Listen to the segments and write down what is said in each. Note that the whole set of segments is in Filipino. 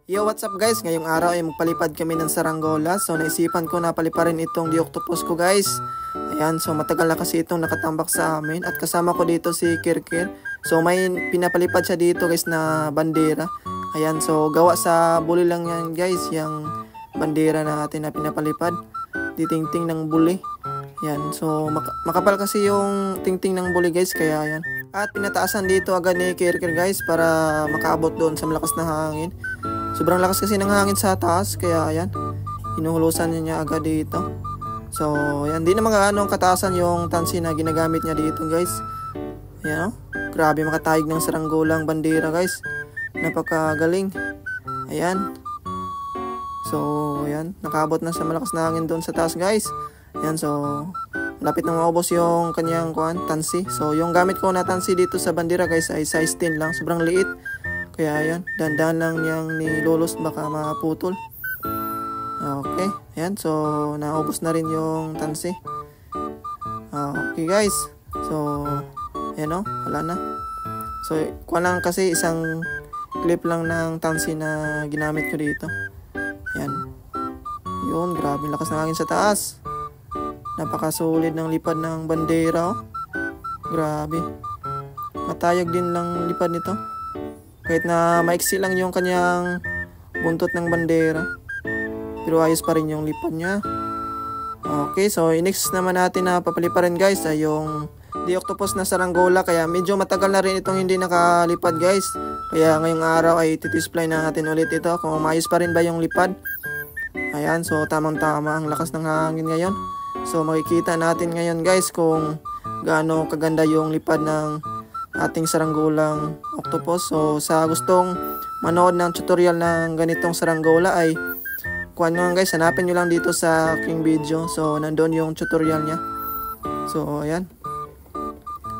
Yo, what's up guys? Ngayong araw ay magpalipad kami ng saranggola. So naisipan ko na paliparin itong di-octopus ko guys. Ayan, so matagal na kasi itong nakatambak sa amin. At kasama ko dito si Kirkir. So may pinapalipad siya dito guys na bandera. Ayan, so gawa sa buli lang yan guys. Yung bandera natin na pinapalipad. Di tingting ng buli. Ayan, so makapal kasi yung tingting ng buli guys. Kaya ayan. At pinataasan dito agad ni Kirkir guys para makaabot doon sa malakas na hangin. Sobrang lakas kasi ng hangin sa taas, kaya ayan, hinuhulusan niya agad dito. So, ayan, di naman gaano kataasan yung tansi na ginagamit niya dito guys. Ayan, grabe makatayig ng saranggolang bandera guys. Napakagaling. Ayan. So, ayan, nakaabot na sa malakas na hangin doon sa taas guys. Ayan, so, lapit na maubos yung kanyang tansi. So, yung gamit ko na tansi dito sa bandera guys ay size 10 lang, sobrang liit. Kaya ayan, dandan lang niyang nilulos baka maputol. Okay, ayan, so naubos na rin yung tansi. Okay guys, so ayan o, wala na. So kuha lang kasi isang clip lang ng tansi na ginamit ko dito. Ayan, yun, grabe lakas ng hangin sa taas. Napakasulit ng lipad ng bandera o. Grabe, matayag din lang lipad nito. Kahit na maiksi lang yung kanyang buntot ng bandera. Pero ayos pa rin yung lipad niya. Okay, so next naman natin na papaliparin guys ay yung di-octopus na saranggola. Kaya medyo matagal na rin itong hindi nakalipad guys. Kaya ngayong araw ay titisplay na natin ulit ito kung maayos pa rin ba yung lipad. Ayan, so tamang-tama ang lakas ng hangin ngayon. So makikita natin ngayon guys kung gaano kaganda yung lipad ng ating saranggolang octopus. So sa gustong manood ng tutorial ng ganitong saranggola ay kuha nyo guys, hanapin nyo lang dito sa aking video. So nandun yung tutorial nya. So ayan,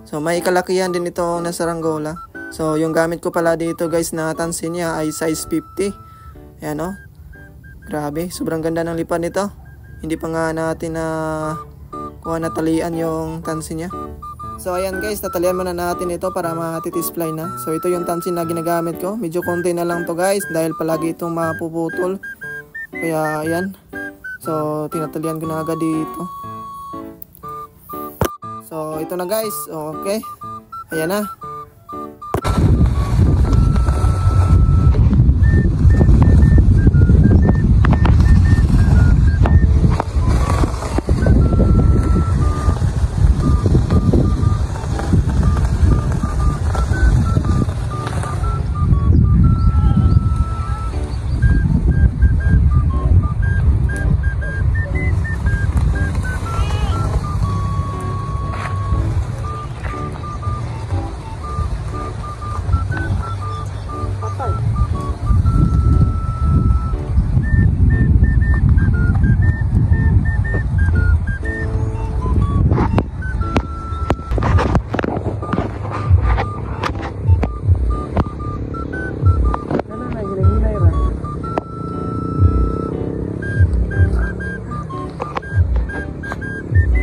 so may kalakihan din ito na saranggola. So yung gamit ko pala dito guys na tansi niya ay size 50. Ayan o, grabe, sobrang ganda ng lipad nito. Hindi pa nga natin na kuha natalian yung tansi niya. So ayan guys, tatalian muna natin ito para matitisplay na. So ito yung tansin na ginagamit ko. Medyo konti na lang to guys dahil palagi itong mapuputol. Kaya ayan, so tinatalian ko na agad dito. So ito na guys, okay. Ayan na.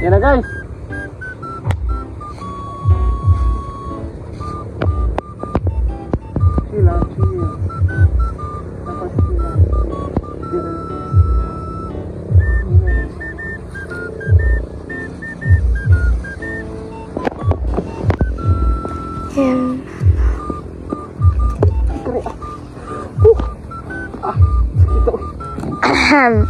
Yan na guys. Sila. Tapos sila. Ahem.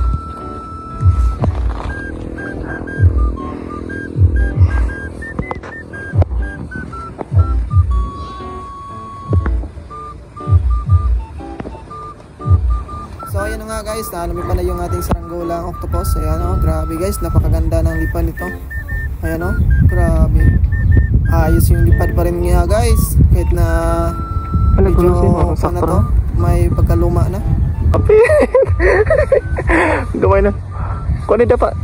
So ayan na nga guys, lumipan na yung ating saranggolang octopus. Ayan o, grabe guys, napakaganda ng lipad nito. Ayan o, grabe. Ayos yung lipad pa rin nga guys. Kahit na medyo na to, may pagkaluma na. Api! Gamay na. Kung ano dapat?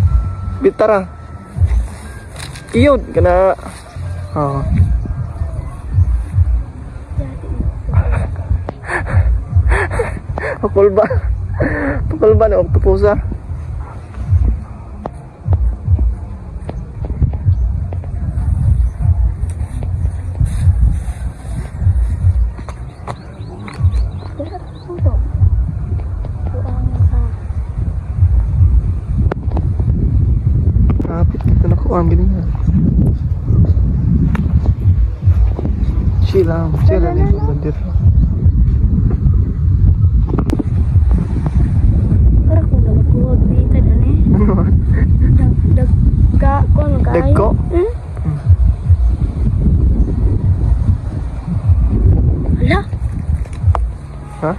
Bitara. Iyod, kana. Oh. Pakul ba? Pakul ba na octopusa? Kuan gini nga. Chill lang yung bandir. Parang kung nagkuwag dito na eh. Dagka ko ano kayo? Dagko? Hala? Ha?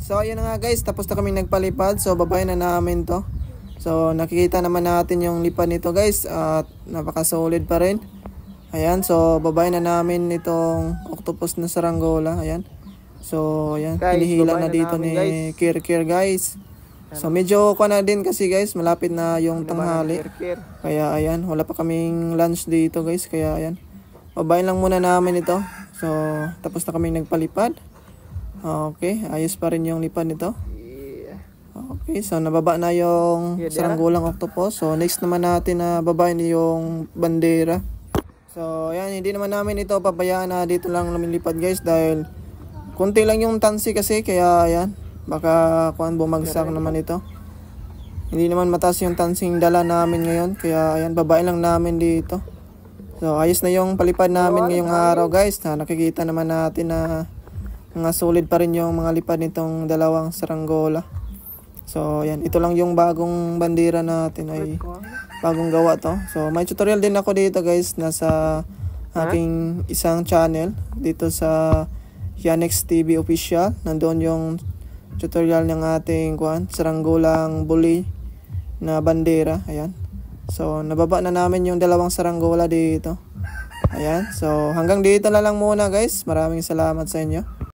So ayun na nga guys, tapos na kami nagpalipad. So babayin na namin to. So nakikita naman natin yung lipad nito guys, at napaka-solid pa rin. Ayan, so babayin na namin itong octopus na saranggola. Ayan. So ayan, Guys, hinihila na babayin na dito namin, ni guys. Kirkir guys. So medyo ko na din kasi guys, malapit na yung tanghali. Kaya ayan, wala pa kaming lunch dito guys. Kaya ayan, babayin lang muna namin ito. So tapos na kami nagpalipad. Okay, ayos pa rin yung lipad nito. Okay, so nababa na yung saranggolang octopus. So next naman natin na babayin yung bandera. So ayan, hindi naman namin ito pabayaan na dito lang lumilipad guys, dahil konti lang yung tansi kasi, kaya ayan, baka kuan bumagsak naman ito. Hindi naman mataas yung tansing dala namin ngayon, kaya ayan, babayin lang namin dito. So ayos na yung palipad namin ngayong araw guys. Nakikita naman natin na mga solid pa rin yung mga lipad nitong dalawang saranggola. So ayan, ito lang yung bagong bandera natin, ay bagong gawa to. So may tutorial din ako dito guys, nasa aking isang channel dito sa Yanex TV Official. Nandoon yung tutorial ng ating saranggolang bully na bandera. Ayan. So nababa na namin yung dalawang saranggola dito. Ayan. So hanggang dito na lang muna guys. Maraming salamat sa inyo.